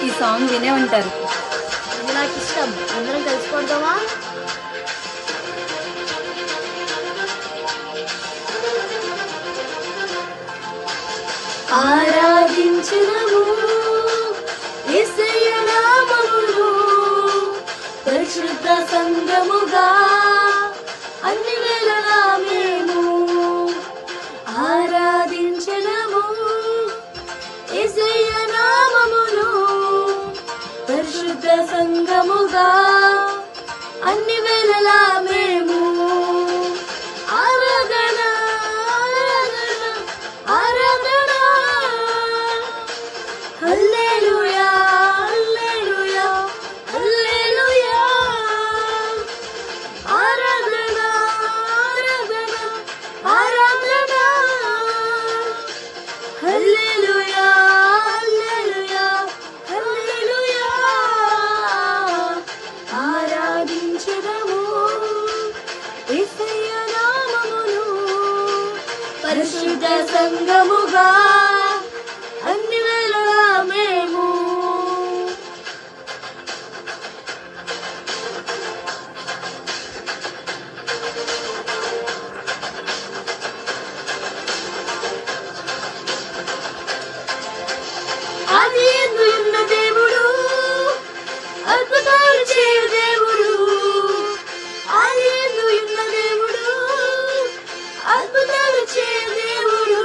ఈ సాంగ్ వినే ఉంటారు. ఇది నాకు ఇష్టం. అందరం కలిసిపోతామా? ఆరాధించుదాము యేసయ్య నామమును పరిశుద్ధ సంఘముగా అన్ని వేళలా మేము ఆరాధించుదాము యేసయ్య నామమును పరిశుద్ధ సంఘముగా అన్ని వేళలా మేము ఆరాధన ఆరాధన ఆరాధన హల్లెలూయా హల్లెలూయా హల్లెలూయా ఆరాధన ఆరాధన ఆరాధన హల్లెలూయా హల్లెలూయా హల్లెలూయా ఆరాధించుదాము యేసయ్య నామమును పరిశుద్ధ సంఘముగా అన్ని వేళలా మేము ఆది యందు ఉన్న దేవుడు అద్భుతాలు చేయు దేవుడు ఆది యందు ఉన్న దేవుడు అద్భుతాలు చేయు దేవుడు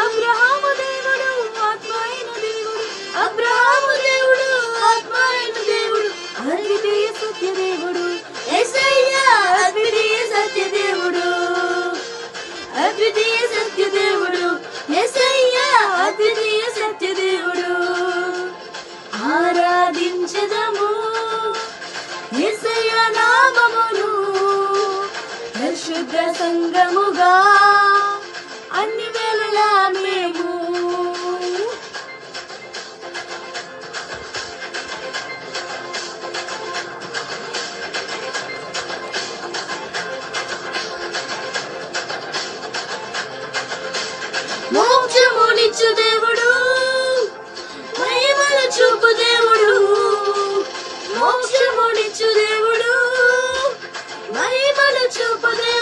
అబ్రహాము దేవుడు ఆత్మ అయిన దేవుడు అబ్రహాము దేవుడు ఆత్మ అయిన దేవుడు అద్వితీయ సత్య దేవుడు యేసయ్య అద్వితీయ సత్య దేవుడు అద్వితీయ సత్య దేవుడు యేసయ్య అద్వితీయ సత్య దేవుడు ఆరాధించుదాము యేసయ్య నామమును పరిశుద్ధ సంఘముగా అన్ని వేళలా మేము మోక్షమునిచ్చు దేవుడు మహిమలు చూపు దేవుడు మోక్షమునిచ్చు దేవుడు మహిమలు చూపు దేవుడు